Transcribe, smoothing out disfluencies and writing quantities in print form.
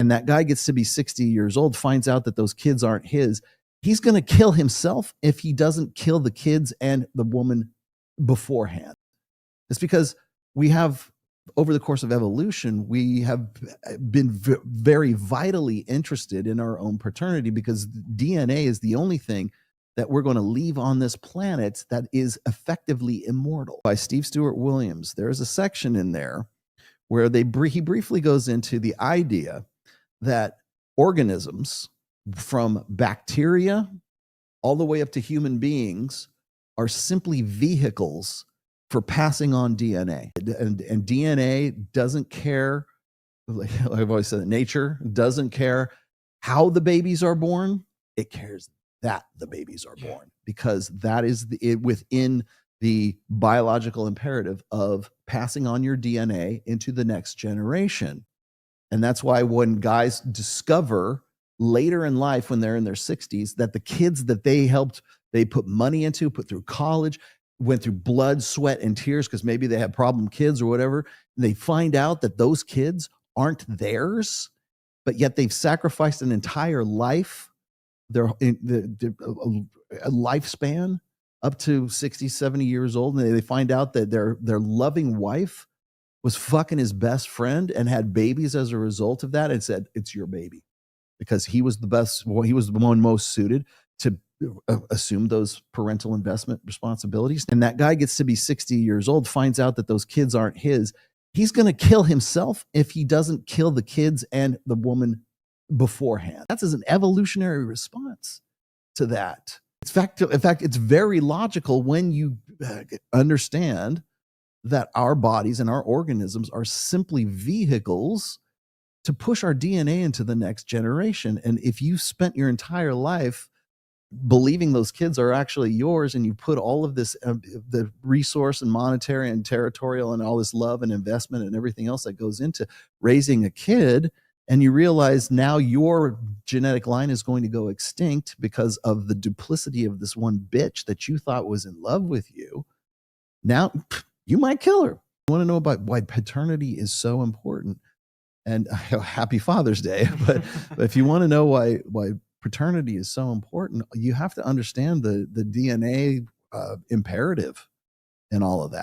and that guy gets to be 60 years old, finds out that those kids aren't his, he's going to kill himself if he doesn't kill the kids and the woman beforehand. It's because we have, over the course of evolution, we have been very vitally interested in our own paternity, because DNA is the only thing that we're going to leave on this planet that is effectively immortal. By Steve Stewart-Williams, there's a section in there where he briefly goes into the idea that organisms, from bacteria all the way up to human beings, are simply vehicles for passing on DNA. And DNA doesn't care, like I've always said, nature doesn't care how the babies are born. It cares that the babies are born, because that is within the biological imperative of passing on your DNA into the next generation. And that's why when guys discover later in life, when they're in their 60s, that the kids that they put money into, put through college, went through blood, sweat, and tears, because maybe they had problem kids or whatever, and they find out that those kids aren't theirs, but yet they've sacrificed an entire life, a lifespan up to 60, 70 years old, and they find out that their loving wife was fucking his best friend and had babies as a result of that, and said, it's your baby, because he was the best, he was the one most suited to assume those parental investment responsibilities. And that guy gets to be 60 years old, finds out that those kids aren't his. He's going to kill himself if he doesn't kill the kids and the woman beforehand. That's an evolutionary response to that. In fact, it's very logical when you understand that our bodies and our organisms are simply vehicles to push our DNA into the next generation. And if you spent your entire life believing those kids are actually yours, and you put all of this, the resource and monetary and territorial and all this love and investment and everything else that goes into raising a kid, and you realize now your genetic line is going to go extinct because of the duplicity of this one bitch that you thought was in love with you, now you might kill her. You want to know about why paternity is so important? And happy Father's Day. But if you want to know why paternity is so important, you have to understand the DNA imperative in all of that.